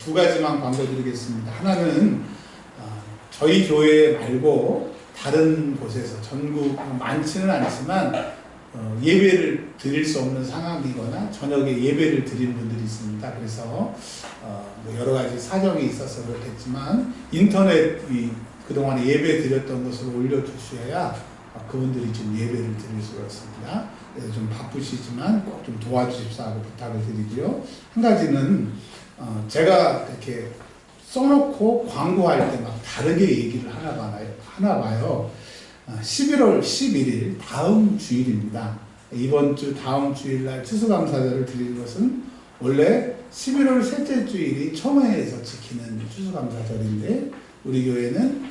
두 가지만 강조드리겠습니다. 하나는 저희 교회 말고 다른 곳에서 전국 많지는 않지만 예배를 드릴 수 없는 상황이거나 저녁에 예배를 드리는 분들이 있습니다. 그래서 뭐 여러 가지 사정이 있어서 그렇겠지만 인터넷이 그동안에 예배 드렸던 것을 올려주셔야 그분들이 좀 예배를 드릴 수가 있습니다. 그래서 좀 바쁘시지만 꼭 좀 도와주십사 하고 부탁을 드리고요. 한 가지는 제가 이렇게 써놓고 광고할 때 막 다르게 얘기를 하나 봐요. 11월 11일 다음 주일입니다. 이번 주 다음 주일날 추수감사절을 드리는 것은 원래 11월 셋째 주일이 첨예에서 지키는 추수감사절인데 우리 교회는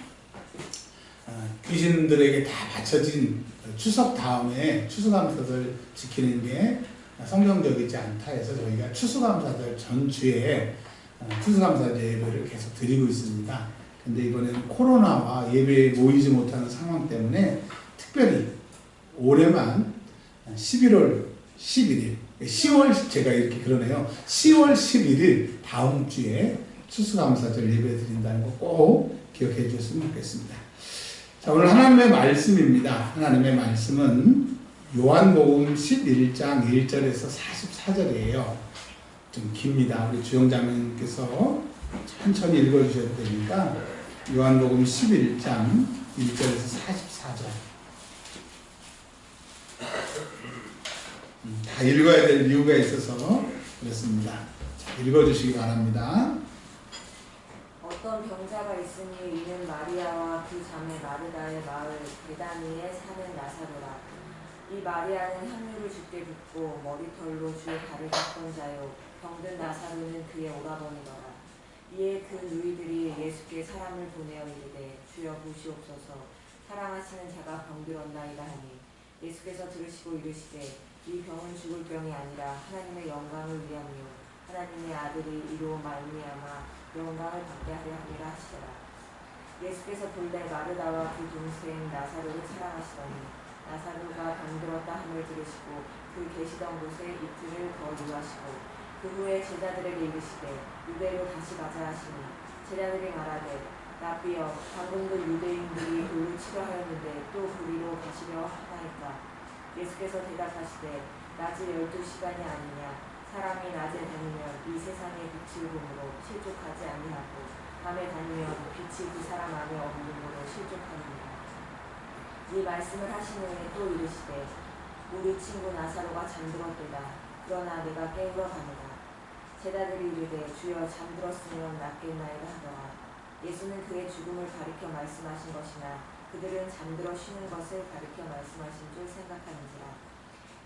귀신들에게 다 바쳐진 추석 다음에 추수감사절 지키는 게 성경적이지 않다 해서 저희가 추수감사절 전주에 추수감사절 예배를 계속 드리고 있습니다. 근데 이번에는 코로나와 예배에 모이지 못하는 상황 때문에 특별히 올해만 11월 11일, 10월, 제가 이렇게 그러네요. 10월 11일 다음 주에 추수감사절 예배 드린다는 거 꼭 기억해 주셨으면 좋겠습니다. 자, 오늘 하나님의 말씀입니다. 하나님의 말씀은 요한복음 11장 1절에서 44절이에요. 좀 깁니다. 우리 주영자매님께서 천천히 읽어주셔도 되니까 요한복음 11장 1절에서 44절 다 읽어야 될 이유가 있어서 그렇습니다. 자, 읽어주시기 바랍니다. 어떤 병자가 있으니 이는 마리아와 그 자매 마르다의 마을 베다니에 사는 나사로라. 이 마리아는 향유를 주께 붓고 머리털로 주의 발을 닦던 자요 병든 나사로는 그의 오라버니더라. 이에 그 누이들이 예수께 사람을 보내어 이르되 주여 보시옵소서 사랑하시는 자가 병들었나이다 하니 예수께서 들으시고 이르시되 이 병은 죽을 병이 아니라 하나님의 영광을 위함이요 하나님의 아들이 이로 말미암아 영광을 받게 하려 함이라 하시더라. 예수께서 본래 마르다와 그 동생 나사로를 사랑하시더니 나사로가 병들었다 함을 들으시고 그 계시던 곳에 이틀을 더 유하시고 그 후에 제자들에게 이르시되 유대로 다시 가자 하시니 제자들이 말하되 라비여 방금도 유대인들이 돌로 치려 하였는데 또 그리로 가시려 하나이까. 예수께서 대답하시되 낮이 12시간이 아니냐. 사람이 낮에 다니면 이 세상의 빛을 보므로 실족하지 아니하고 밤에 다니면 빛이 그 사람 안에 없음으로 실족하느니라. 이 말씀을 하신 후에 또 이르시되 우리 친구 나사로가 잠들었도다. 그러나 내가 깨우러 가노라. 제자들이 이르되 주여 잠들었으면 낫겠나이다 하더라. 예수는 그의 죽음을 가리켜 말씀하신 것이나 그들은 잠들어 쉬는 것을 가리켜 말씀하신 줄 생각하는지라.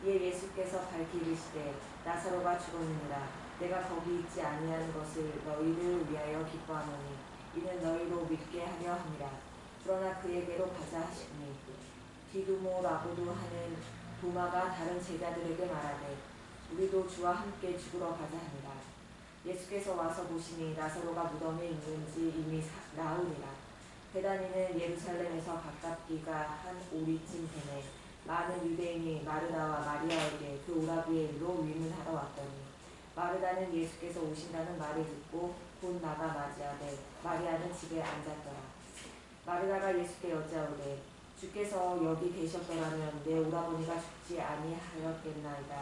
이에 예수께서 밝히 이르시되 나사로가 죽었느니라. 내가 거기 있지 아니하는 것을 너희를 위하여 기뻐하노니 이는 너희로 믿게 하려 함이라. 그러나 그에게로 가자 하시니 디두모라고도 하는 도마가 다른 제자들에게 말하되 우리도 주와 함께 죽으러 가자 하니라. 예수께서 와서 보시니 나사로가 무덤에 있는지 이미 나으니라. 베다니는 예루살렘에서 가깝기가 한 오리쯤 되매 많은 유대인이 마르다와 마리아에게 그 오라비의 일로 위문하러 왔더니 마르다는 예수께서 오신다는 말을 듣고 곧 나가 맞이하되 마리아는 집에 앉았더라. 마르다가 예수께 여짜오되 주께서 여기 계셨더라면 내 오라버니가 죽지 아니하였겠나이다.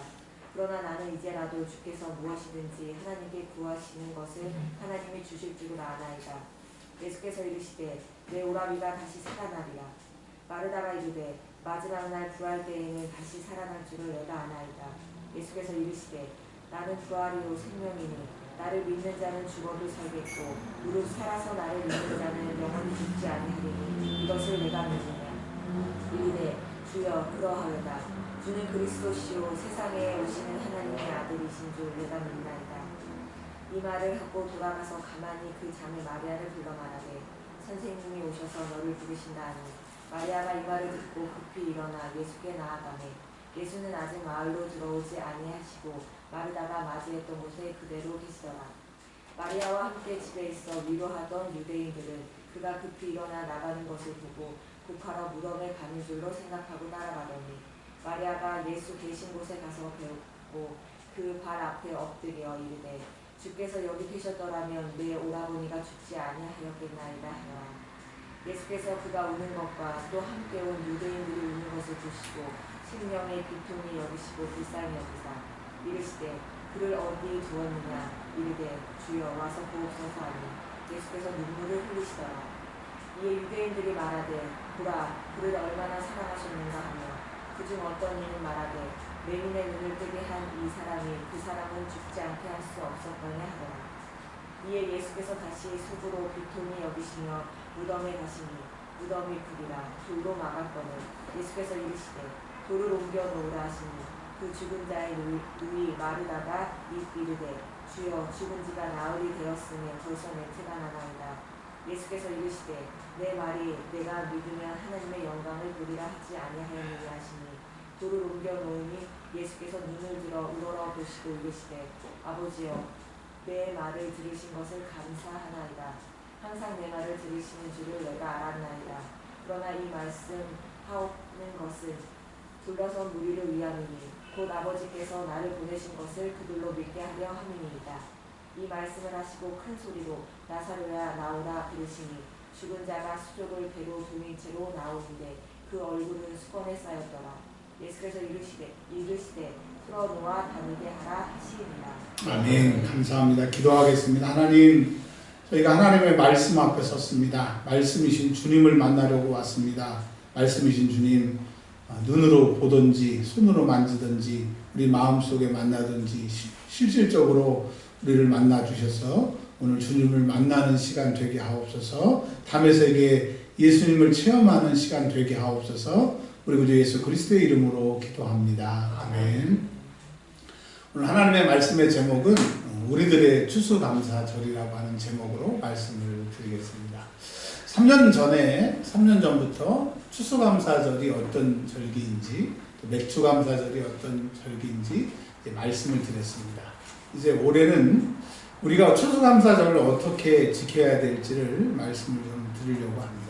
그러나 나는 이제라도 주께서 무엇이든지 하나님께 구하시는 것을 하나님이 주실 줄을 아나이다. 예수께서 이르시되 내 오라비가 다시 살아나리라. 마르다가 이르되 마지막 날 부활 때에는 다시 살아날 줄을 내가 아나이다. 예수께서 이르시되 나는 부활이요 생명이니 나를 믿는 자는 죽어도 살겠고 무릇 살아서 나를 믿는 자는 영원히 죽지 아니하리니 이것을 내가 믿느냐. 이르되 주여 그러하여다. 주는 그리스도시요 세상에 오시는 하나님의 아들이신 줄 내가 믿나이다. 이 말을 하고 돌아가서 가만히 그 자매 마리아를 불러 말하되 선생님이 오셔서 너를 부르신다 하니 마리아가 이 말을 듣고 급히 일어나 예수께 나아가매 예수는 아직 마을로 들어오지 아니하시고 마르다가 맞이했던 곳에 그대로 계시더라. 마리아와 함께 집에 있어 위로하던 유대인들은 그가 급히 일어나 나가는 것을 보고 곧바로 무덤에 가는 줄로 생각하고 따라가더니 마리아가 예수 계신 곳에 가서 배우고 그 발 앞에 엎드려 이르되 주께서 여기 계셨더라면 내 오라버니가 죽지 아니하였겠나이다 하더라. 예수께서 그가 우는 것과 또 함께 온 유대인들이 우는 것을 보시고 심령의 비통히 여기시고 불쌍히 여기사 이르시되 그를 어디 두었느냐 이르되 주여 와서 보옵소서 하니 예수께서 눈물을 흘리시더라. 이에 유대인들이 말하되 보라 그를 얼마나 사랑하셨는가 하며 그중 어떤 이는 말하되 맹인의 눈을 뜨게 한 이 사람이 그 사람은 죽지 않게 할 수 없었거냐 하더라. 이에 예수께서 다시 속으로 비통히 여기시며 무덤에 가시니 무덤이 불이라 돌로 막았거늘 예수께서 이르시되 돌을 옮겨 놓으라 하시니 그 죽은 자의 누이 마르다가 이르되 주여 죽은 지가 나흘이 되었으니 벌써 냄새가 나나이다. 예수께서 이르시되 내 말이 내가 믿으면 하나님의 영광을 보리라 하지 아니하였느냐 하시니 돌을 옮겨 놓으니 예수께서 눈을 들어 우러러 보시고 이르시되 아버지여 내 말을 들으신 것을 감사하나이다. 항상 내 말을 들으시는 줄을 내가 알았나이다. 그러나 이 말씀하옵는 것은 둘러선 무리를 위함이니 곧 아버지께서 나를 보내신 것을 그들로 믿게 하려 함이니이다. 이 말씀을 하시고 큰 소리로 나사로야 나오라 부르시니 죽은 자가 수족을 배로 동인 채로 나오는데 그 얼굴은 수건에 쌓였더라. 예수께서 이르시되 풀어놓아 다니게 하라 하시니라. 아멘. 감사합니다. 기도하겠습니다. 하나님, 저희가 하나님의 말씀 앞에 섰습니다. 말씀이신 주님을 만나려고 왔습니다. 말씀이신 주님, 눈으로 보든지 손으로 만지든지 우리 마음속에 만나든지 실질적으로 우리를 만나 주셔서 오늘 주님을 만나는 시간 되게 하옵소서. 담의 세계 예수님을 체험하는 시간 되게 하옵소서. 우리 구주 예수 그리스도의 이름으로 기도합니다. 아멘. 오늘 하나님의 말씀의 제목은 우리들의 추수감사절이라고 하는 제목으로 말씀을 드리겠습니다. 3년 전부터 추수감사절이 어떤 절기인지, 또 맥주감사절이 어떤 절기인지 말씀을 드렸습니다. 이제 올해는 우리가 추수감사절을 어떻게 지켜야 될지를 말씀을 좀 드리려고 합니다.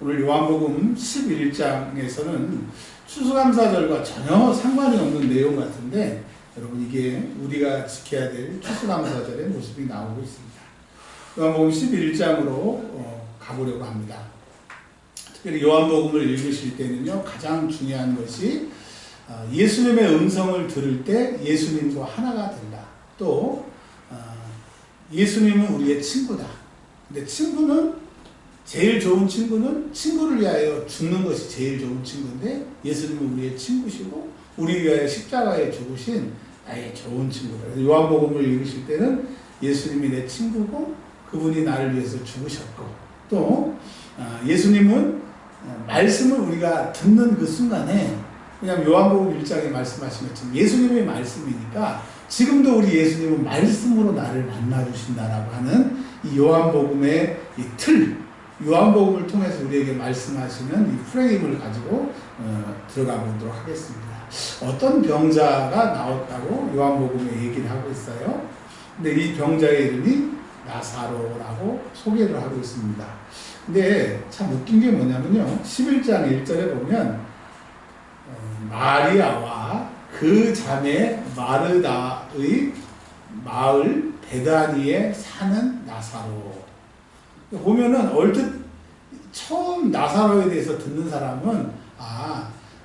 오늘 요한복음 11장에서는 추수감사절과 전혀 상관이 없는 내용 같은데 여러분 이게 우리가 지켜야 될 추수감사절의 모습이 나오고 있습니다. 요한복음 11장으로 가보려고 합니다. 특별히 요한복음을 읽으실 때는요, 가장 중요한 것이 예수님의 음성을 들을 때 예수님과 하나가 된다. 또 예수님은 우리의 친구다. 근데 제일 좋은 친구는 친구를 위하여 죽는 것이 제일 좋은 친구인데 예수님은 우리의 친구시고 우리 위하여 십자가에 죽으신 나의 좋은 친구다. 요한복음을 읽으실 때는 예수님이 내 친구고 그분이 나를 위해서 죽으셨고 또 예수님은 말씀을 우리가 듣는 그 순간에 그냥 요한복음 1장에 말씀하신 것처럼 예수님이 말씀이니까 지금도 우리 예수님은 말씀으로 나를 만나주신다라고 하는 이 요한복음의 이 틀, 요한복음을 통해서 우리에게 말씀하시는 이 프레임을 가지고 들어가 보도록 하겠습니다. 어떤 병자가 나왔다고 요한복음에 얘기를 하고 있어요. 근데 이 병자의 이름이 나사로라고 소개를 하고 있습니다. 근데 참 웃긴 게 뭐냐면요. 11장 1절에 보면 마리아와 그 자매 마르다의 마을 베다니에 사는 나사로. 보면은 얼핏 처음 나사로에 대해서 듣는 사람은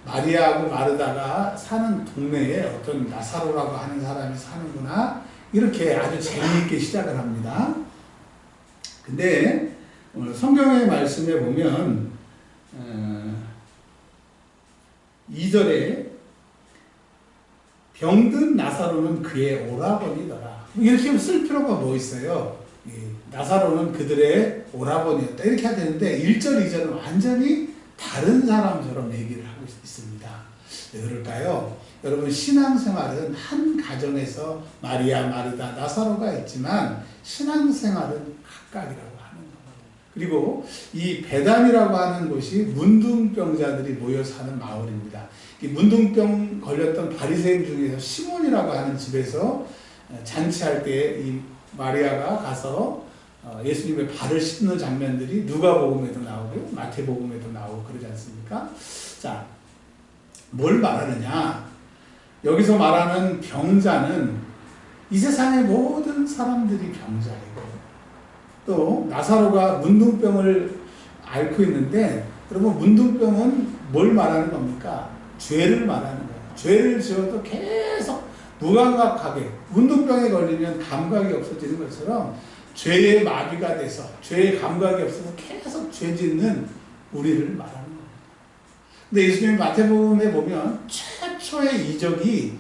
마리아하고 마르다가 사는 동네에 어떤 나사로라고 하는 사람이 사는구나 이렇게 아주 재미있게 시작을 합니다. 근데 성경의 말씀에 보면 2절에 병든 나사로는 그의 오라버니더라. 이렇게 쓸 필요가 뭐 있어요? 나사로는 그들의 오라버니였다. 이렇게 해야 되는데 1절, 2절은 완전히 다른 사람처럼 얘기를 하고 있습니다. 왜 그럴까요? 여러분 신앙생활은 한 가정에서 마리아, 마르다, 나사로가 있지만 신앙생활은 각각이라고 하는 거예요. 그리고 이 베단이라고 하는 곳이 문둥병자들이 모여 사는 마을입니다. 이 문둥병 걸렸던 바리새인 중에서 시몬이라고 하는 집에서 잔치할 때 이 마리아가 가서 예수님의 발을 씻는 장면들이 누가복음에도 나오고 마태복음에도 나오고 그러지 않습니까? 자, 뭘 말하느냐? 여기서 말하는 병자는 이 세상의 모든 사람들이 병자이고 또 나사로가 문둥병을 앓고 있는데 여러분 문둥병은 뭘 말하는 겁니까? 죄를 말하는 거예요. 죄를 지어도 계속 무감각하게 문둥병에 걸리면 감각이 없어지는 것처럼 죄의 마비가 돼서 죄의 감각이 없어서 계속 죄 짓는 우리를 말하는 거예요. 근데 예수님이 마태복음에 보면 최초의 이적이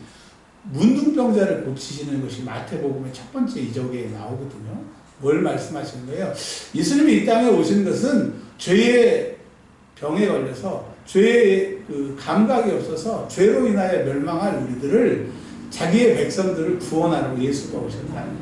문둥병자를 고치시는 것이 마태복음의 첫 번째 이적에 나오거든요. 뭘 말씀하시는 거예요? 예수님이 이 땅에 오신 것은 죄의 병에 걸려서 죄의 그 감각이 없어서 죄로 인하여 멸망할 우리들을 자기의 백성들을 구원하라고 예수가 오셨다는 거예요.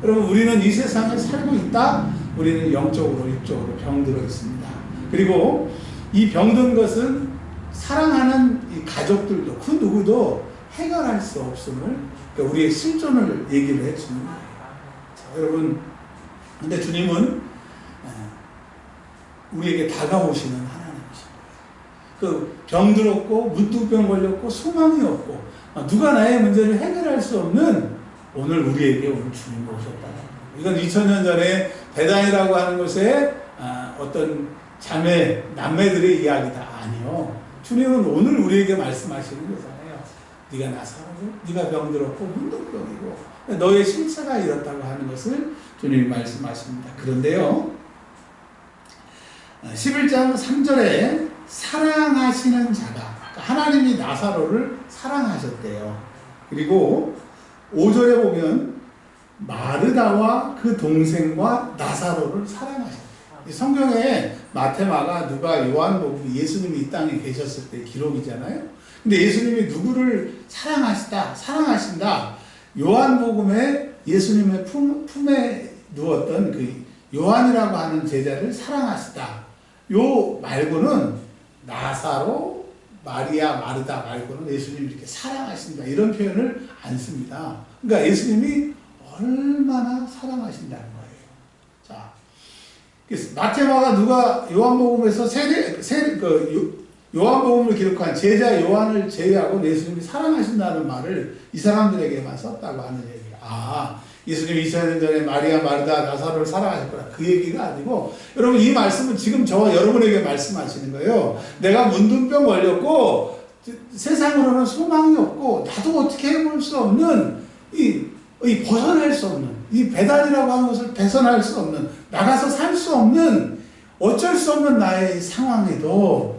여러분 우리는 이 세상에 살고 있다. 우리는 영적으로 육적으로 병들어 있습니다. 그리고 이 병든 것은 사랑하는 이 가족들도 그 누구도 해결할 수 없음을 그러니까 우리의 실존을 얘기를 해주는 거예요. 자, 여러분 근데 주님은 우리에게 다가오시는 하나님이십니다. 그 병들었고 문둥병 걸렸고 소망이 없고 누가 나의 문제를 해결할 수 없는 오늘 우리에게 오늘 주님이 오셨다. 이건 2000년 전에 베단이라고 하는 곳에 어떤 자매 남매들의 이야기다. 아니요. 주님은 오늘 우리에게 말씀하시는 거잖아요. 네가 나사로고 네가 병들었고 문둥병이고 너의 신체가 이렇다고 하는 것을 주님이 말씀하십니다. 그런데요 11장 3절에 사랑하시는 자가 하나님이 나사로를 사랑하셨대요. 그리고 5절에 보면 마르다와 그 동생과 나사로를 사랑하셨대요. 성경에 마테마가 누가 요한복음 예수님이 이 땅에 계셨을 때 기록이잖아요. 근데 예수님이 누구를 사랑하신다. 요한복음에 예수님의 품에 누웠던 그 요한이라고 하는 제자를 사랑하시다. 요 말고는 나사로, 마리아, 마르다 말고는 예수님이 이렇게 사랑하신다. 이런 표현을 안 씁니다. 그러니까 예수님이 얼마나 사랑하신다는 거예요. 자, 마테마가 누가 요한복음에서 요한복음을 기록한 제자 요한을 제외하고 예수님이 사랑하신다는 말을 이 사람들에게만 썼다고 하는 얘기예요. 예수님이 2000년 전에 마리아, 마르다, 나사로를 사랑하셨구나. 그 얘기가 아니고 여러분 이 말씀은 지금 저와 여러분에게 말씀하시는 거예요. 내가 문둥병 걸렸고 세상으로는 소망이 없고 나도 어떻게 해볼 수 없는 이 벗어날 수 없는 이 배단이라고 하는 것을 벗어날 수 없는 나가서 살 수 없는 어쩔 수 없는 나의 상황에도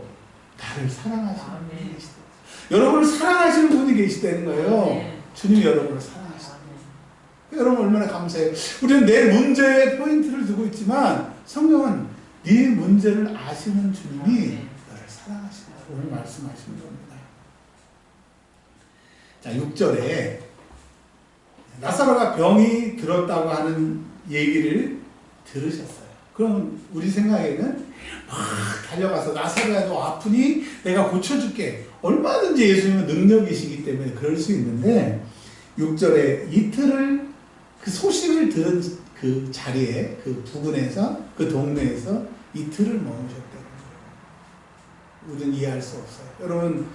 나를 사랑하시는 분이 계시다. 여러분을 사랑하시는 분이 계시다는 거예요. 주님이 여러분을 사랑하시다. 여러분 얼마나 감사해요. 우리는 내 문제에 포인트를 두고 있지만 성경은 네 문제를 아시는 주님이 너를 사랑하신다. 오늘 말씀하시는 겁니다. 자, 6절에 나사로가 병이 들었다고 하는 얘기를 들으셨어요. 그럼 우리 생각에는 막 달려가서 나사로야 너 아프니? 내가 고쳐줄게. 얼마든지 예수님은 능력이시기 때문에 그럴 수 있는데 6절에 이틀을 그 소식을 들은 그 자리에 그 부근에서 그 동네에서 이틀을 머무셨다는 거예요. 우리는 이해할 수 없어요. 여러분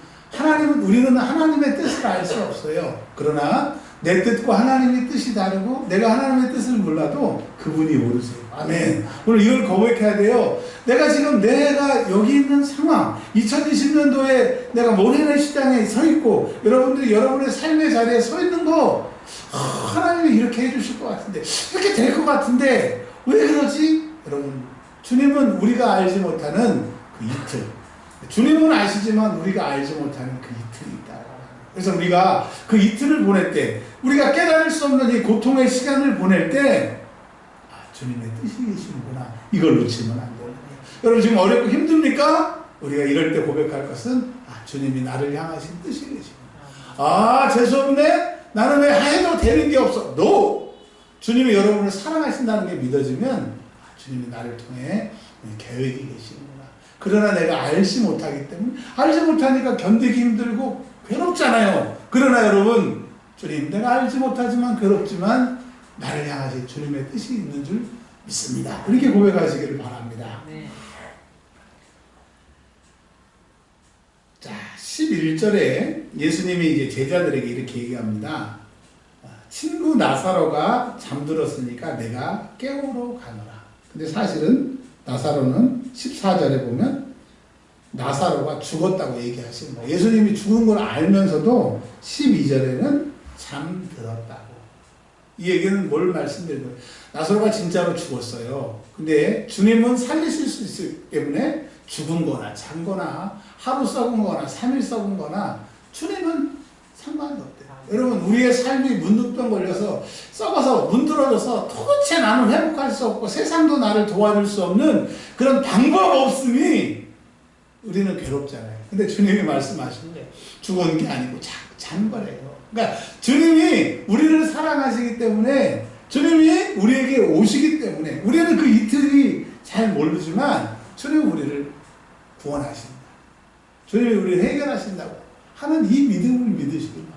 우리는 하나님의 뜻을 알 수 없어요. 그러나 내 뜻과 하나님의 뜻이 다르고 내가 하나님의 뜻을 몰라도 그분이 모르세요. 아멘. 오늘 이걸 고백해야 돼요. 내가 여기 있는 상황 2020년도에 내가 모래내 시장에 서 있고 여러분들이 여러분의 삶의 자리에 서 있는 거 하나님이 이렇게 해주실 것 같은데 이렇게 될 것 같은데 왜 그러지? 여러분 주님은 우리가 알지 못하는 그 이틀 주님은 아시지만 우리가 알지 못하는 그 이틀이 있다. 그래서 우리가 그 이틀을 보낼 때 우리가 깨달을 수 없는 이 고통의 시간을 보낼 때 주님의 뜻이 계시는구나. 이걸 놓치면 안 돼요. 여러분 지금 어렵고 힘듭니까? 우리가 이럴 때 고백할 것은 주님이 나를 향하신 뜻이 계시구나. 재수없네? 나는 왜 해도 되는 게 없어? No! 주님이 여러분을 사랑하신다는 게 믿어지면 주님이 나를 통해 계획이 계시는구나. 그러나 내가 알지 못하기 때문에 알지 못하니까 견디기 힘들고 괴롭잖아요. 그러나 여러분 주님 내가 알지 못하지만 괴롭지만 나를 향하신 주님의 뜻이 있는 줄 믿습니다. 이렇게 고백하시기를 바랍니다. 네. 자, 11절에 예수님이 이제 제자들에게 이렇게 얘기합니다. 친구 나사로가 잠들었으니까 내가 깨우러 가노라. 근데 사실은 나사로는 14절에 보면 나사로가 죽었다고 얘기하시는 거예요. 예수님이 죽은 걸 알면서도 12절에는 잠들었다고. 이 얘기는 뭘 말씀드리는 거예요? 나사로가 진짜로 죽었어요. 근데 주님은 살리실 수 있기 때문에 죽은 거나 잔 거나 하루 썩은 거나 3일 썩은 거나 주님은 상관이 없대요. 여러분, 우리의 삶이 문득병 걸려서 썩어서 문드러져서 도대체 나는 회복할 수 없고 세상도 나를 도와줄 수 없는 그런 방법 없음이 우리는 괴롭잖아요. 근데 주님이 말씀하시는 게 죽은 게 아니고 잔 거래요. 그러니까 주님이 우리를 사랑하시기 때문에, 주님이 우리에게 오시기 때문에, 우리는 그 이틀이 잘 모르지만 주님은 우리를 구원하신다, 주님이 우리를 해결하신다고 하는 이 믿음을 믿으시길 바랍니다.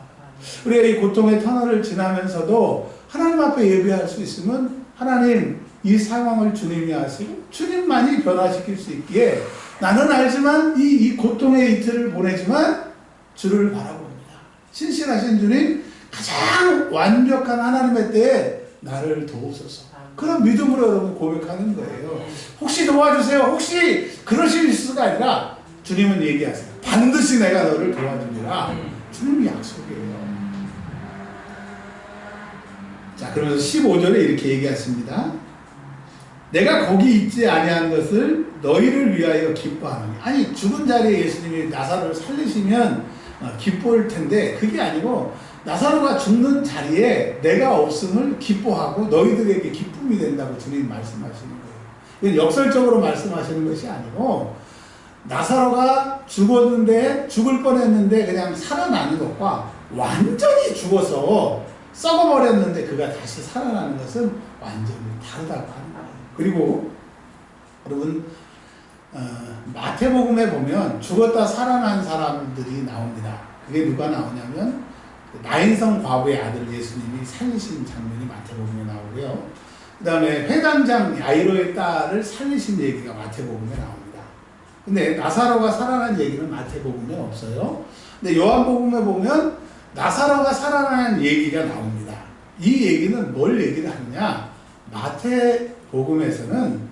우리가 이 고통의 터널을 지나면서도 하나님 앞에 예배할 수 있으면 하나님 이 상황을 주님이 하시고 주님만이 변화시킬 수 있기에 나는 알지만 이 고통의 이틀을 보내지만 주를 바라봅니다. 신실하신 주님, 가장 완벽한 하나님의 때에 나를 도우소서. 그런 믿음으로 여러분 고백하는 거예요. 혹시 도와주세요, 혹시 그러실 수가 아니라 주님은 얘기하세요. 반드시 내가 너를 도와주리라. 주님이 약속이에요. 자, 그러면서 15절에 이렇게 얘기하십니다. 내가 거기 있지 아니한 것을 너희를 위하여 기뻐하노니. 아니, 죽은 자리에 예수님이 나사로를 살리시면 기뻐할 텐데 그게 아니고 나사로가 죽는 자리에 내가 없음을 기뻐하고 너희들에게 기쁨이 된다고 주님 말씀하시는 거예요. 이건 역설적으로 말씀하시는 것이 아니고 나사로가 죽었는데, 죽을 뻔했는데 그냥 살아나는 것과 완전히 죽어서 썩어버렸는데 그가 다시 살아나는 것은 완전히 다르다고 하는 거예요. 그리고 여러분, 마태복음에 보면 죽었다 살아난 사람들이 나옵니다. 그게 누가 나오냐면 나인성 과부의 아들 예수님이 살리신 장면이 마태복음에 나오고요. 그 다음에 회당장 야이로의 딸을 살리신 얘기가 마태복음에 나옵니다. 근데 나사로가 살아난 얘기는 마태복음에 없어요. 근데 요한복음에 보면 나사로가 살아난 얘기가 나옵니다. 이 얘기는 뭘 얘기를 하느냐? 마태복음에서는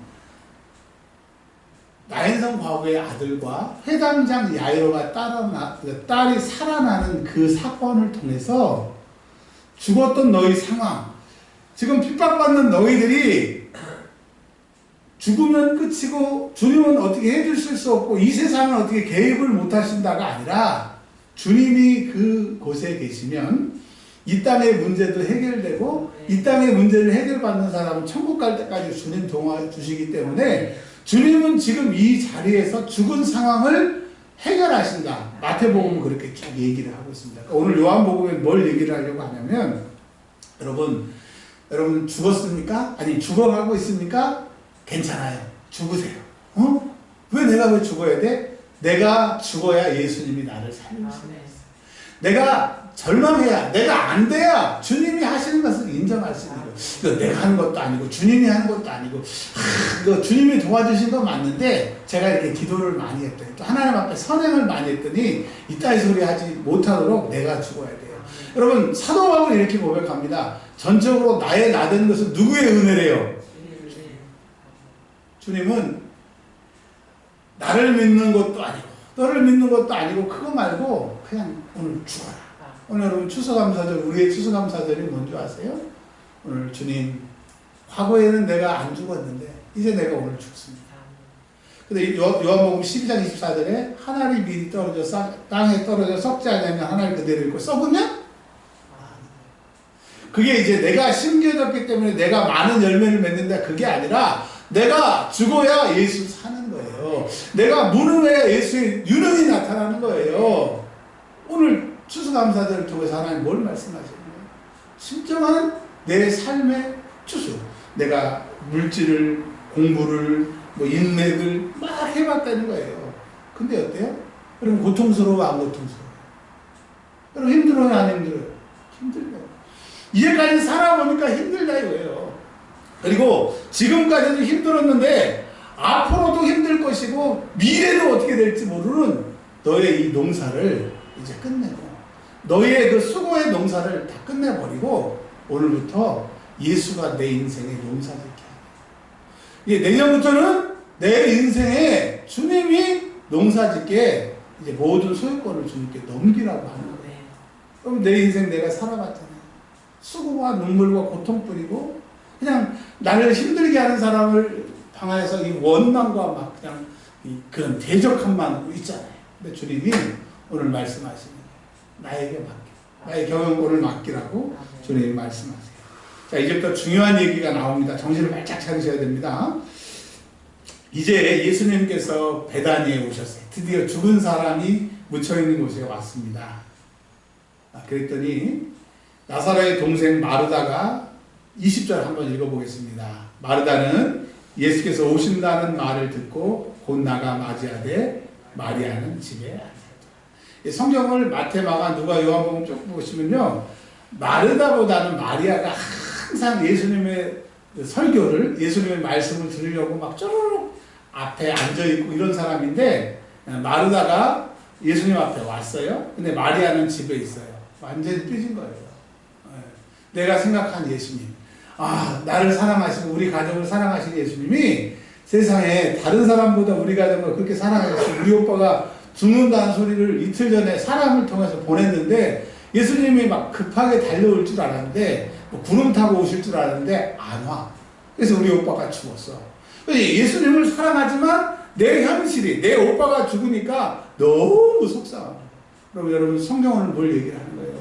나인성 과부의 아들과 회당장 야이로가 딸이 살아나는 그 사건을 통해서 죽었던 너희 상황, 지금 핍박받는 너희들이 죽으면 끝이고 주님은 어떻게 해주실 수 없고 이 세상은 어떻게 개입을 못하신다가 아니라 주님이 그곳에 계시면 이 땅의 문제도 해결되고 이 땅의 문제를 해결받는 사람은 천국 갈 때까지 주님 도와주시기 때문에 주님은 지금 이 자리에서 죽은 상황을 해결하신다. 마태복음은 그렇게 쭉 얘기를 하고 있습니다. 오늘 요한복음에 뭘 얘기를 하려고 하냐면, 여러분 죽었습니까? 아니 죽어가고 있습니까? 괜찮아요. 죽으세요. 왜 죽어야 돼? 내가 죽어야 예수님이 나를 살리십니다. 내가 절망해야, 내가 안 돼야 주님이 하시는 것을 인정할 수 있는 거예요. 이거 내가 하는 것도 아니고 주님이 하는 것도 아니고 이거 주님이 도와주신 건 맞는데 제가 이렇게 기도를 많이 했더니 또 하나님 앞에 선행을 많이 했더니 이따위 소리 하지 못하도록 내가 죽어야 돼요. 여러분, 사도 바울이 이렇게 고백합니다. 전적으로 나의 나된 것은 누구의 은혜래요? 주님은 나를 믿는 것도 아니고 너를 믿는 것도 아니고 그거 말고 그냥 오늘 죽어라. 오늘 여러분 추수감사절, 우리의 추수감사절이 뭔지 아세요? 오늘 주님, 과거에는 내가 안 죽었는데 이제 내가 오늘 죽습니다. 근데 요한복음 12장 24절에 하늘이 미리 떨어져 땅에 떨어져 썩지 않으면 하늘 그대로 있고 썩으면 그게 이제 내가 심겨졌기 때문에 내가 많은 열매를 맺는다, 그게 아니라 내가 죽어야 예수 사는 거예요. 내가 무능해야 예수의 유능이 나타나는 거예요. 오늘 추수감사절을 통해서 하나님 뭘 말씀하시는 거예요? 진정한 내 삶의 추수. 내가 물질을, 공부를, 인맥을 막 해봤다는 거예요. 근데 어때요? 여러분 고통스러워, 안 고통스러워요? 여러분 힘들어요, 안 힘들어요? 힘들어요. 이제까지 살아보니까 힘들다 이거예요. 그리고 지금까지도 힘들었는데 앞으로도 힘들 것이고 미래도 어떻게 될지 모르는 너의 이 농사를 이제 끝내고 너희의 그 수고의 농사를 다 끝내버리고 오늘부터 예수가 내 인생의 농사짓게 하네. 내년부터는 내 인생에 주님이 농사짓게 이제 모든 소유권을 주님께 넘기라고 하는 거예요. 그럼 내 인생 내가 살아봤잖아요. 수고와 눈물과 고통 뿌리고 그냥 나를 힘들게 하는 사람을 방하에서 이 원망과 막 그냥 그런 대적함만 있잖아요. 근데 주님이 오늘 말씀하시는 거예요. 나에게 맡겨. 나의 경영권을 맡기라고 주님이 말씀하세요. 자, 이제부터 중요한 얘기가 나옵니다. 정신을 바짝 차리셔야 됩니다. 이제 예수님께서 베다니에 오셨어요. 드디어 죽은 사람이 묻혀있는 곳에 왔습니다. 그랬더니 나사로의 동생 마르다가 20절 한번 읽어보겠습니다. 마르다는 예수께서 오신다는 말을 듣고 곧 나가 맞이하되 마리아는 집에 앉았다. 성경을 마태, 마가, 누가, 요한복음 쭉 보시면요, 마르다보다는 마리아가 항상 예수님의 설교를, 예수님의 말씀을 들으려고 막 쪼르륵 앞에 앉아있고 이런 사람인데, 마르다가 예수님 앞에 왔어요. 근데 마리아는 집에 있어요. 완전히 삐진 거예요. 내가 생각한 예수님, 나를 사랑하시고 우리 가족을 사랑하신 예수님이 세상에 다른 사람보다 우리 가족을 그렇게 사랑하셨어요. 우리 오빠가 죽는다는 소리를 이틀 전에 사람을 통해서 보냈는데 예수님이 막 급하게 달려올 줄 알았는데 구름 타고 오실 줄 알았는데 안 와. 그래서 우리 오빠가 죽었어. 예수님을 사랑하지만 내 현실이, 내 오빠가 죽으니까 너무 속상합니다. 그럼 여러분 성경은 뭘 얘기를 하는 거예요?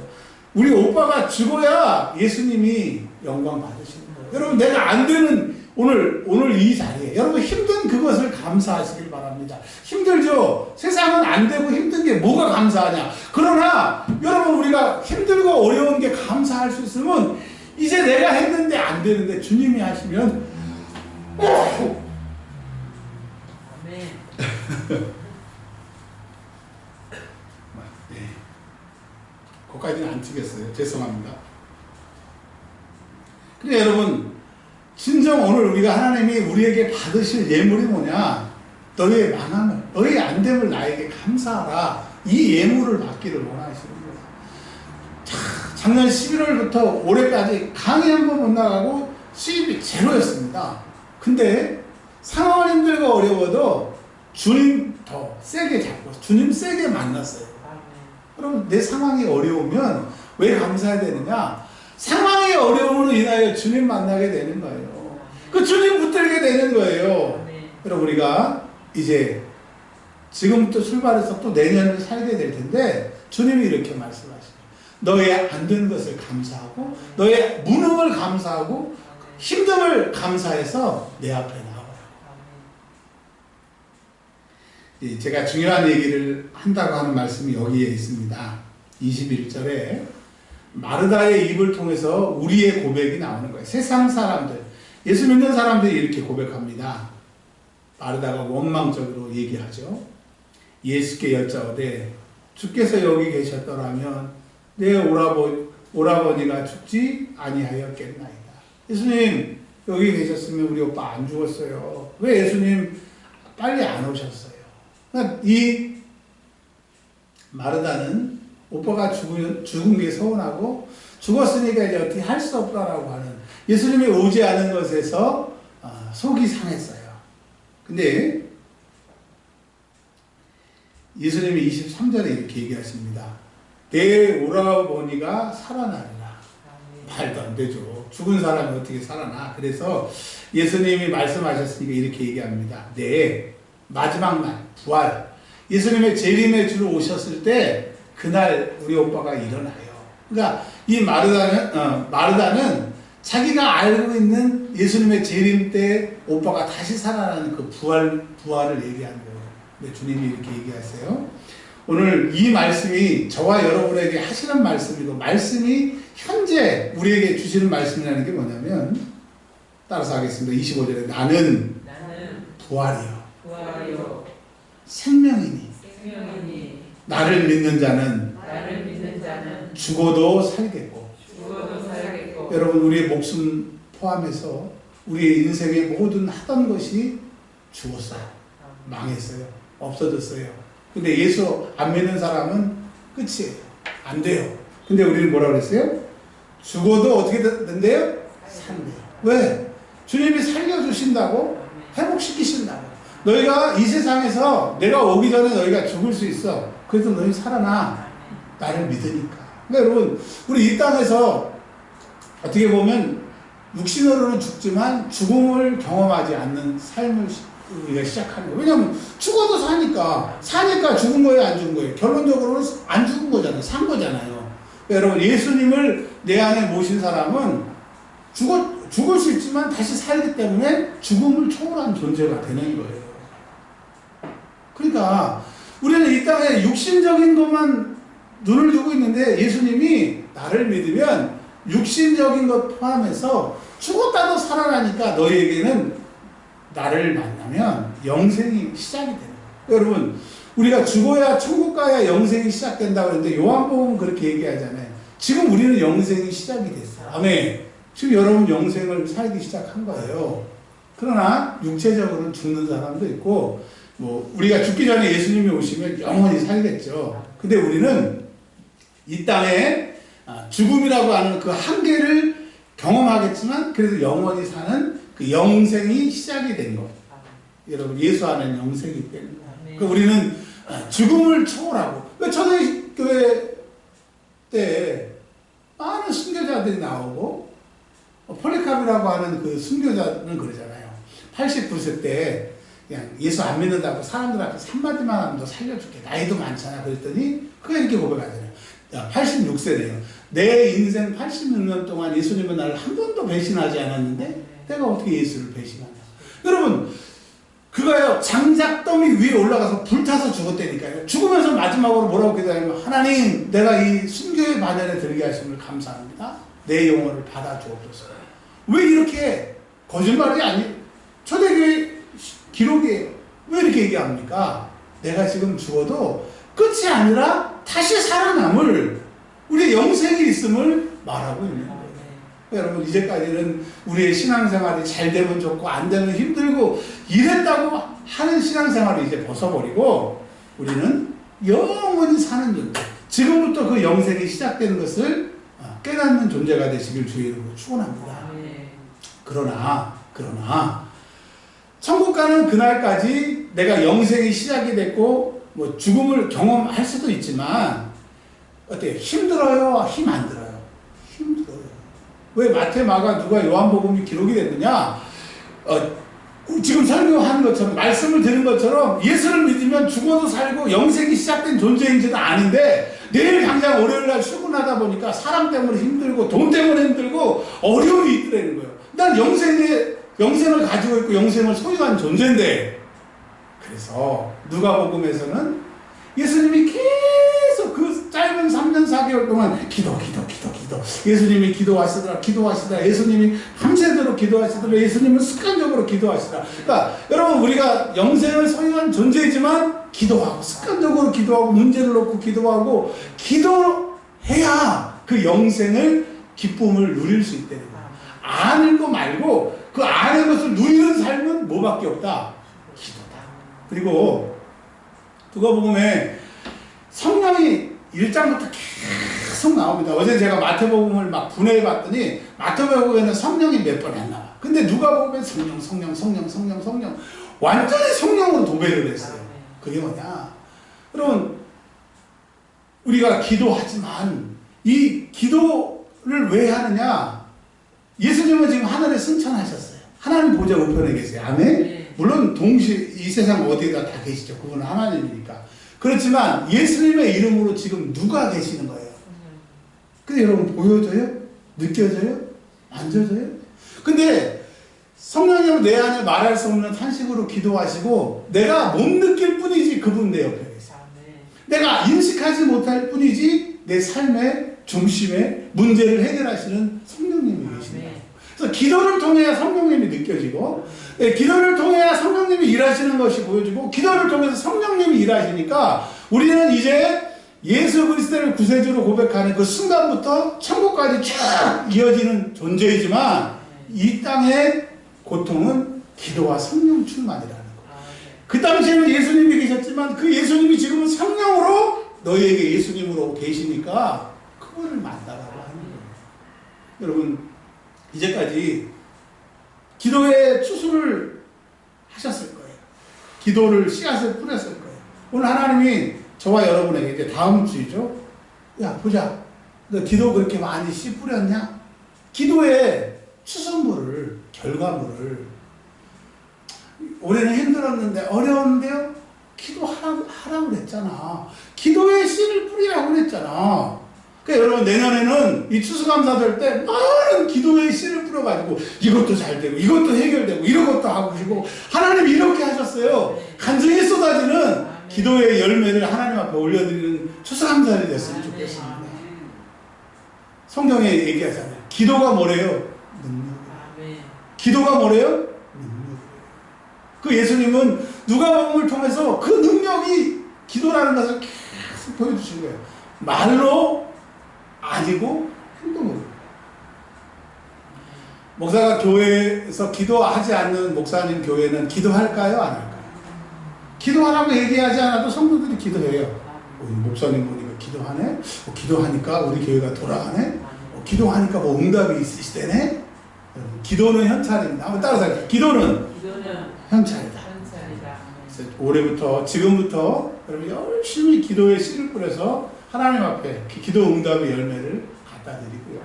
우리 오빠가 죽어야 예수님이 영광 받으시는 거예요. 여러분 내가 안 되는 오늘 이 자리에 여러분 힘든 그것을 감사하시길 바랍니다. 힘들죠? 세상은 안 되고 힘든 게 뭐가 감사하냐? 그러나 여러분 우리가 힘들고 어려운 게 감사할 수 있으면 이제 내가 했는데 안 되는데 주님이 하시면 아멘. 거기까지는 안 치겠어요. 죄송합니다. 근데 여러분 진정 오늘 우리가 하나님이 우리에게 받으실 예물이 뭐냐? 너의 망함을, 너의 안됨을 나에게 감사하라. 이 예물을 받기를 원하시는 거예요. 작년 11월부터 올해까지 강의 한 번 못 나가고 수입이 제로였습니다. 근데 상황은 힘들고 어려워도 주님 더 세게 잡고 주님 세게 만났어요. 그럼 내 상황이 어려우면 왜 감사해야 되느냐? 상황이 어려움으로 인하여 주님 만나게 되는 거예요. 그 주님 붙들게 되는 거예요. 여러분 우리가 이제 지금부터 출발해서 또 내년을 살게 될 텐데 주님이 이렇게 말씀하시죠. 너의 안 된 것을 감사하고 너의 무능을 감사하고 힘듦을 감사해서 내 앞에 나오라고. 제가 중요한 얘기를 한다고 하는 말씀이 여기에 있습니다. 21절에 마르다의 입을 통해서 우리의 고백이 나오는 거예요. 세상 사람들, 예수 믿는 사람들이 이렇게 고백합니다. 마르다가 원망적으로 얘기하죠. 예수께 여짜오되 주께서 여기 계셨더라면 내 오라버니가 죽지 아니하였겠나이다. 예수님 여기 계셨으면 우리 오빠 안 죽었어요. 왜 예수님 빨리 안 오셨어요? 그러니까 이 마르다는 오빠가 죽은 게 서운하고 죽었으니까 이제 어떻게 할 수 없다라고 하는 예수님이 오지 않은 것에서 속이 상했어요. 근데 예수님이 23절에 이렇게 얘기하십니다. 내 오라버니가 살아나리라. 말도 안 되죠. 죽은 사람이 어떻게 살아나. 그래서 예수님이 말씀하셨으니까 이렇게 얘기합니다. 내 마지막 날 부활, 예수님의 재림의 주로 오셨을 때 그날 우리 오빠가 일어나요. 그러니까 이 마르다는 자기가 알고 있는 예수님의 재림 때 오빠가 다시 살아나는 그 부활을 얘기하는 거예요. 근데 주님이 이렇게 얘기하세요. 오늘 이 말씀이 저와 여러분에게 하시는 말씀이고 말씀이 현재 우리에게 주시는 말씀이라는 게 뭐냐면 따라서 하겠습니다. 25절에 나는 부활이요 생명이니 나를 믿는 자는 죽어도 살겠고 여러분 우리의 목숨 포함해서 우리의 인생의 모든 하던 것이 죽었어요. 망했어요. 없어졌어요. 근데 예수 안 믿는 사람은 끝이에요. 안 돼요. 근데 우리는 뭐라고 그랬어요? 죽어도 어떻게 된대요? 산대요. 왜? 주님이 살려주신다고? 회복시키신다고. 너희가 이 세상에서 내가 오기 전에 너희가 죽을 수 있어. 그래도 너희 살아나. 나를 믿으니까. 그러니까 여러분, 우리 이 땅에서 어떻게 보면 육신으로는 죽지만 죽음을 경험하지 않는 삶을 우리가 시작하는 거예요. 왜냐하면 죽어도 사니까 죽은 거예요, 안 죽은 거예요? 결론적으로는 안 죽은 거잖아요. 산 거잖아요. 여러분, 예수님을 내 안에 모신 사람은 죽을 수 있지만 다시 살기 때문에 죽음을 초월한 존재가 되는 거예요. 그러니까 우리는 이 땅에 육신적인 것만 눈을 두고 있는데 예수님이 나를 믿으면 육신적인 것 포함해서 죽었다도 살아나니까 너희에게는 나를 만나면 영생이 시작이 되는 거예요. 여러분, 우리가 죽어야 천국 가야 영생이 시작된다고 그러는데 요한복음은 그렇게 얘기하잖아요. 지금 우리는 영생이 시작이 됐어요. 아멘. 지금 여러분 영생을 살기 시작한 거예요. 그러나 육체적으로는 죽는 사람도 있고 우리가 죽기 전에 예수님이 오시면 영원히 살겠죠. 근데 우리는 이 땅에 죽음이라고 하는 그 한계를 경험하겠지만 그래도 영원히 사는 그 영생이 시작이 된 것. 여러분, 예수 안에는 영생이 되는 거예요. 그러니까 우리는 죽음을 초월하고, 왜 초대교회 때 많은 순교자들이 나오고 폴리카비라고 하는 그 순교자는 그러잖아요. 89세 때 그냥 예수 안 믿는다고 사람들 앞에 한마디만 하면 너 살려줄게. 나이도 많잖아. 그랬더니 그가 이렇게 고백하잖아요. 86세래요. 내 인생 86년 동안 예수님은 나를 한 번도 배신하지 않았는데 내가 어떻게 예수를 배신하냐. 여러분, 그가요 장작더미 위에 올라가서 불타서 죽었다니까요. 죽으면서 마지막으로 뭐라고 기도하냐면, 하나님, 내가 이 순교의 반열에 들게 하심을 감사합니다. 내 영혼을 받아주옵소서. 왜 이렇게 거짓말이 아니, 초대교회 기록이에요. 왜 이렇게 얘기합니까? 내가 지금 죽어도 끝이 아니라 다시 살아남을 우리의 영생이 있음을 말하고 있는 거예요. 여러분, 이제까지는 우리의 신앙생활이 잘 되면 좋고 안 되면 힘들고 이랬다고 하는 신앙생활을 이제 벗어버리고 우리는 영원히 사는 존재, 지금부터 그 영생이 시작되는 것을 깨닫는 존재가 되시길 주의 이름으로 축원합니다. 그러나 천국 가는 그날까지 내가 영생이 시작이 됐고 죽음을 경험할 수도 있지만 어때요? 힘들어요? 힘 안 들어요? 힘들어요. 왜 마태, 마가, 누가, 요한복음이 기록이 됐느냐? 지금 설교하는 것처럼, 말씀을 들은 것처럼 예수를 믿으면 죽어도 살고 영생이 시작된 존재인지는 아는데 내일 당장 월요일날 출근하다 보니까 사람 때문에 힘들고 돈 때문에 힘들고 어려움이 있더라는 거예요. 난 영생을 가지고 있고 영생을 소유한 존재인데, 그래서 누가복음에서는 예수님이 계속 그 짧은 3년 4개월 동안 기도. 예수님이 기도하시더라. 예수님이 밤새도록 기도하시더라. 예수님은 습관적으로 기도하시더라. 그러니까 여러분, 우리가 영생을 소유한 존재이지만 기도하고, 습관적으로 기도하고, 문제를 놓고 기도하고, 기도해야 그 영생을, 기쁨을 누릴 수 있다는 거예요. 아는 거 말고 그 아는 것을 누리는 삶은 뭐밖에 없다? 기도다. 그리고 누가복음에 성령이 1장부터 계속 나옵니다. 어제 제가 마태복음을 막 분해해 봤더니 마태복음에는 성령이 몇 번이 안 나와. 근데 누가복음에 성령 완전히 성령으로 도배를 했어요. 그게 뭐냐? 여러분, 우리가 기도하지만 이 기도를 왜 하느냐? 예수님은 지금 하늘에 승천하셨어요. 하나님 보좌 우편에 계세요. 아멘? 물론 동시에 이 세상 어디에다 다 계시죠. 그분은 하나님이니까. 그렇지만 예수님의 이름으로 지금 누가 계시는 거예요? 근데 여러분, 보여져요? 느껴져요? 만져져요? 근데 성령님은 내 안에 말할 수 없는 탄식으로 기도하시고 내가 못 느낄 뿐이지 그분 내 옆에 계세요. 내가 인식하지 못할 뿐이지 내 삶의 중심에 문제를 해결하시는 성령님이 계십니다. 그래서 기도를 통해야 성령님이 느껴지고, 기도를 통해야 성령님이 일하시는 것이 보여지고, 기도를 통해서 성령님이 일하시니까 우리는 이제 예수 그리스도를 구세주로 고백하는 그 순간부터 천국까지 쭉 이어지는 존재이지만 이 땅의 고통은 기도와 성령 충만이라는 거예요. 그 당시에는 예수님이 계셨지만 그 예수님이 지금은 성령으로 너희에게 예수님으로 계시니까 그분을 만나라고 하는 거예요. 여러분 이제까지 기도의 추수를 하셨을 거예요. 기도를 씨앗을 뿌렸을 거예요. 오늘 하나님이 저와 여러분에게 이제 다음 주이죠. 야 보자. 너 기도 그렇게 많이 씨 뿌렸냐? 기도의 추수물을 결과물을 올해는 힘들었는데 어려운데요? 기도하라고 그랬잖아. 기도의 씨를 뿌리라고 그랬잖아. 그러니까 여러분 내년에는 이 추수감사절 때 많은 기도의 씨를 뿌려가지고 이것도 잘 되고 이것도 해결되고 이런 것도 하고 싶고 하나님 이렇게 하셨어요. 간증이 쏟아지는 기도의 열매를 하나님 앞에 올려드리는 추수감사절이 됐으면 좋겠습니다. 성경에 얘기하잖아요. 기도가 뭐래요? 능력이에요. 기도가 뭐래요? 능력이에요. 그 예수님은 누가복음을 통해서 그 능력이 기도라는 것을 계속 보여주신 거예요. 말로 아니고 행동으로. 목사가 교회에서 기도하지 않는 목사님 교회는 기도할까요? 안 할까요? 기도하라고 얘기하지 않아도 성도들이 기도해요. 목사님 보니까 기도하네? 기도하니까 우리 교회가 돌아가네? 기도하니까 뭐 응답이 있으시대네? 기도는 현찰입니다. 한번 따라서 기도는 현찰이다. 그래서 올해부터 지금부터 여러분 열심히 기도의 씨를 뿌려서 하나님 앞에 기도 응답의 열매를 갖다 드리고요.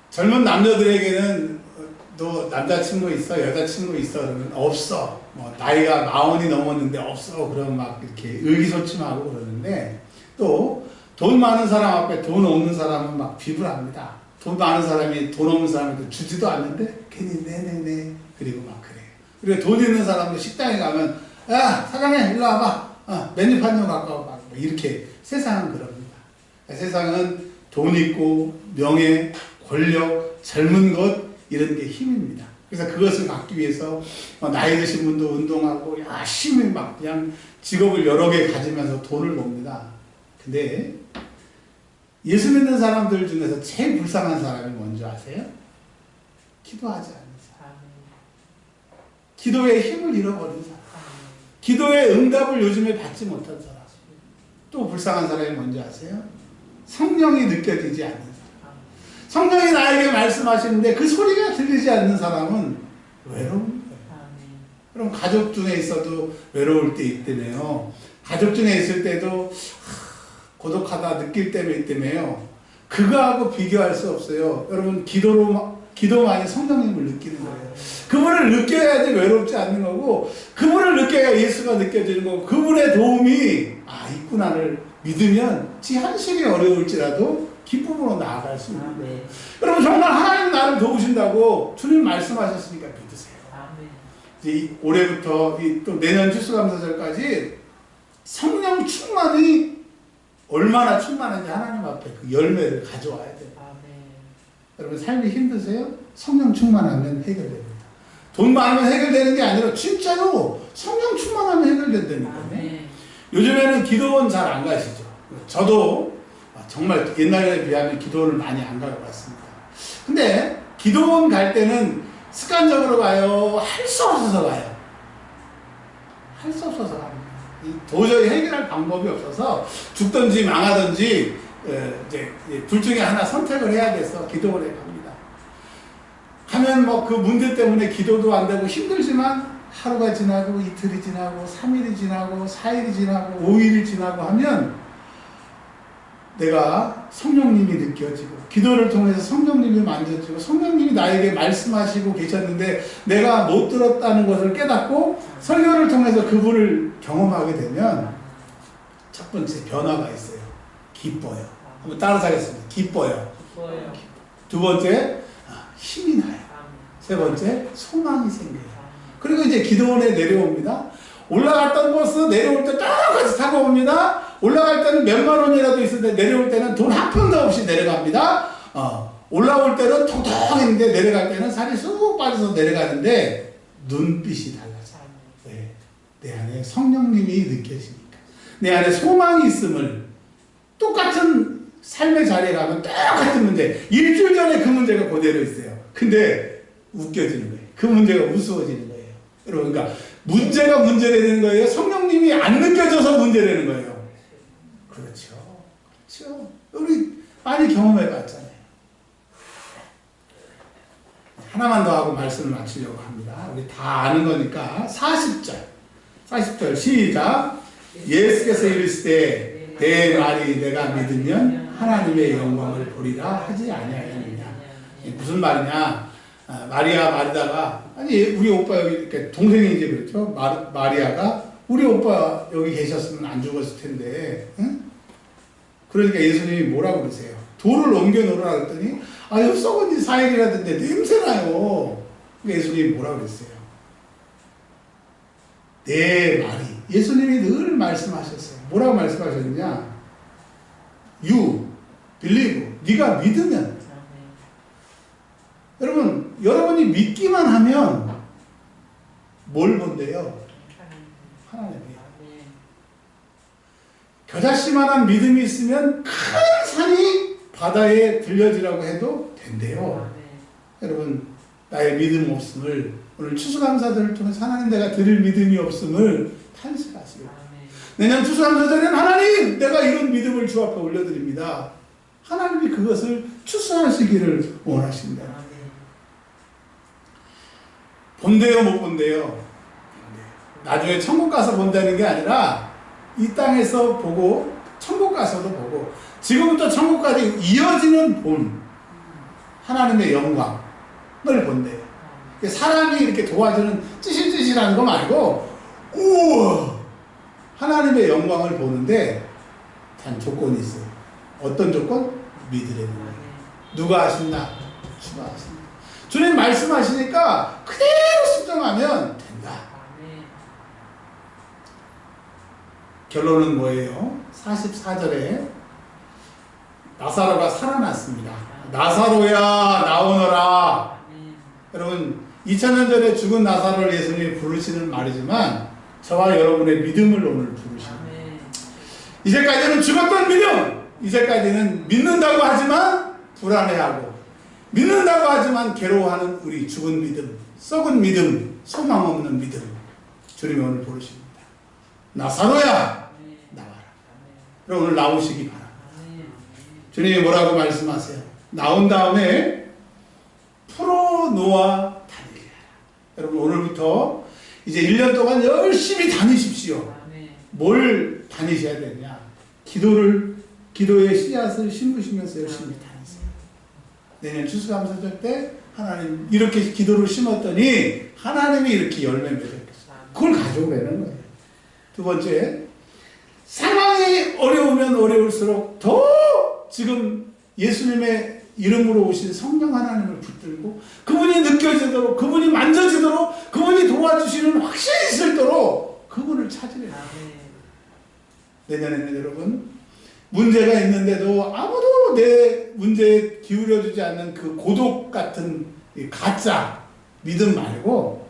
젊은 남자들에게는 너 남자친구 있어? 여자친구 있어? 그러면 없어. 뭐 나이가 40이 넘었는데 없어. 그러면 막 이렇게 의기소침하고 그러는데 또 돈 많은 사람 앞에 돈 없는 사람은 막 비굴합니다. 돈 많은 사람이 돈 없는 사람한테 주지도 않는데 괜히 네네네 그리고 막 그래요. 그리고 돈 있는 사람도 식당에 가면 야 사장님 일로 와봐. 메뉴판 좀 갖고 와봐. 뭐 이렇게 세상은 그럽니다. 세상은 돈 있고 명예, 권력, 젊은 것 이런 게 힘입니다. 그래서 그것을 갖기 위해서 나이 드신 분도 운동하고 열심히 막 그냥 직업을 여러 개 가지면서 돈을 봅니다. 근데 예수 믿는 사람들 중에서 제일 불쌍한 사람이 뭔지 아세요? 기도하지 않는 사람. 기도의 힘을 잃어버린 사람. 기도의 응답을 요즘에 받지 못한 사람. 또 불쌍한 사람이 뭔지 아세요? 성령이 느껴지지 않는 사람. 성령이 나에게 말씀하시는데 그 소리가 들리지 않는 사람은 외로운 거예요. 그럼 가족 중에 있어도 외로울 때 있다며요. 가족 중에 있을 때도 고독하다 느낄 때도 있다며요. 그거하고 비교할 수 없어요. 여러분 기도만이 성령님을 느끼는 거예요. 그분을 느껴야지 외롭지 않는 거고 그분을 느껴야 예수가 느껴지는 거고 그분의 도움이 있구나를 믿으면 지 현실이 어려울지라도 기쁨으로 나아갈 수 있는 거예요. 여러분 정말 하나님 나를 도우신다고 주님 말씀하셨으니까 믿으세요. 이제 올해부터 또 내년 추수감사절까지 성령 충만이 얼마나 충만한지 하나님 앞에 그 열매를 가져와야 돼요. 여러분 삶이 힘드세요? 성령 충만하면 해결됩니다. 돈 많으면 해결되는 게 아니라 진짜로 성령 충만하면 해결된다니까요. 요즘에는 기도원 잘 안 가시죠. 저도 정말 옛날에 비하면 기도원을 많이 안 가고 갔습니다. 근데 기도원 갈 때는 습관적으로 가요? 할 수 없어서 가요? 할 수 없어서 갑니다. 도저히 해결할 방법이 없어서 죽든지 망하든지 이제 둘 중에 하나 선택을 해야 돼서 기도원에 갑니다. 하면 뭐 그 문제 때문에 기도도 안 되고 힘들지만 하루가 지나고 이틀이 지나고 3일이 지나고 4일이 지나고 5일이 지나고 하면 내가 성령님이 느껴지고 기도를 통해서 성령님이 만져지고 성령님이 나에게 말씀하시고 계셨는데 내가 못 들었다는 것을 깨닫고 설교를 통해서 그분을 경험하게 되면 첫 번째 변화가 있어요. 기뻐요. 한번 따라서 하겠습니다. 기뻐요. 두 번째 힘이 나요. 세 번째 소망이 생겨요. 그리고 이제 기도원에 내려옵니다. 올라갔던 버스 내려올 때 똑같이 타고 옵니다. 올라갈 때는 몇만 원이라도 있는데 내려올 때는 돈 한 푼도 없이 내려갑니다. 올라올 때는 통통했는데 내려갈 때는 살이 쑥 빠져서 내려가는데 눈빛이 달라져요. 네. 내 안에 성령님이 느껴지니까. 내 안에 소망이 있음을 똑같은 삶의 자리에 가면 똑같은 문제. 일주일 전에 그 문제가 그대로 있어요. 근데 웃겨지는 거예요. 그 문제가 우스워지는 거예요. 여러분, 그러니까 문제가 문제되는 거예요. 성령님이 안 느껴져서 문제되는 거예요. 그렇죠. 그렇죠. 우리 많이 경험해 봤잖아요. 하나만 더 하고 말씀을 마치려고 합니다. 우리 다 아는 거니까 40절 시작. 예수께서 이르시되 내 말이 내가 믿으면 하나님의 영광을 보리라 하지 아니하였느냐. 무슨 말이냐? 마리아 마르다가 아니 우리 오빠 여기 이렇게 동생이지 그렇죠? 마리아가 우리 오빠 여기 계셨으면 안 죽었을 텐데, 응? 그러니까 예수님이 뭐라고 그러세요? 돌을 옮겨 놓으라 그랬더니 아유 썩은 지 4일이라던데 냄새나요. 예수님이 뭐라고 그랬어요? 내 말이, 예수님이 늘 말씀하셨어요. 뭐라고 말씀하셨느냐? You believe, 네가 믿으면. 여러분이 믿기만 하면 뭘 본대요? 하나님이요. 겨자씨만한 믿음이 있으면 큰 산이 바다에 들려지라고 해도 된대요. 여러분, 나의 믿음 없음을, 오늘 추수감사절을 통해서 하나님 내가 드릴 믿음이 없음을 탄식하시고, 내년 추수감사절에는 하나님 내가 이런 믿음을 주 앞에 올려드립니다. 하나님이 그것을 추수하시기를 원하십니다. 본대요, 못 본대요? 나중에 천국 가서 본다는 게 아니라 이 땅에서 보고 천국 가서도 보고 지금부터 천국까지 이어지는 본 하나님의 영광을 본대요. 사람이 이렇게 도와주는 찌실찌실한 거 말고 우와 하나님의 영광을 보는데 단 조건이 있어요. 어떤 조건? 믿으려는 거예요. 누가 하신다? 주가 하신다. 주님 말씀하시니까 그대로 순종하면 된다. 결론은 뭐예요? 44절에 나사로가 살아났습니다. 나사로야 나오너라. 여러분 2000년 전에 죽은 나사로를 예수님이 부르시는 말이지만 저와 여러분의 믿음을 오늘 부르십니다. 이제까지는 죽었던 믿음, 이제까지는 믿는다고 하지만 불안해하고 믿는다고 하지만 괴로워하는 우리 죽은 믿음, 썩은 믿음, 소망 없는 믿음, 주님이 오늘 부르십니다. 나사로야 나와라. 그럼 오늘 나오시기 바랍니다. 주님이 뭐라고 말씀하세요? 나온 다음에 풀어놓아 다니게. 여러분 오늘부터 이제 1년 동안 열심히 다니십시오. 뭘 다니셔야 되냐? 기도의 씨앗을 심으시면서 열심히 다니세요. 내년 추수감사절 때 하나님 이렇게 기도를 심었더니 하나님이 이렇게 열매 맺었겠어요. 그걸 가져오라는 거예요. 두 번째, 상황이 어려우면 어려울수록 더 지금 예수님의 이름으로 오신 성령 하나님을 붙들고 그분이 느껴지도록, 그분이 만져지도록, 그분이 도와주시는 확신이 있도록 그분을 찾으래요. 내년에는 여러분 문제가 있는데도 아무도 내 문제에 기울여주지 않는 그 고독 같은 가짜 믿음 말고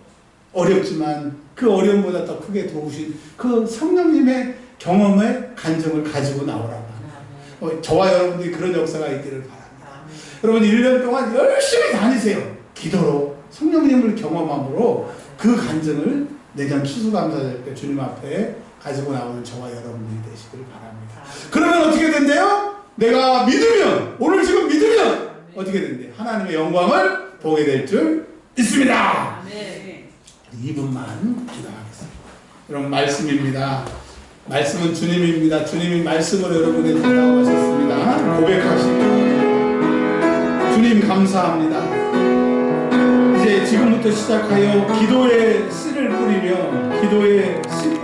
어렵지만 그 어려움보다 더 크게 도우신 그 성령님의 경험의 간증을 가지고 나오라고 합니다. 저와 여러분들이 그런 역사가 있기를 바랍니다. 여러분 1년 동안 열심히 다니세요. 기도로 성령님을 경험함으로 그 간증을 내년 추수감사절 때 주님 앞에 가지고 나오는 저와 여러분들이 되시길 바랍니다. 그러면 어떻게 된대요? 내가 믿으면, 오늘 지금 믿으면 어떻게 된대요? 하나님의 영광을 보게 될 줄 믿습니다. 2분만 기도하겠습니다. 여러분 말씀입니다. 말씀은 주님입니다. 주님이 말씀으로 여러분에게 다가오셨습니다. 고백하시고 주님 감사합니다. 이제 지금부터 시작하여 기도의 씨를 뿌리며 기도의 심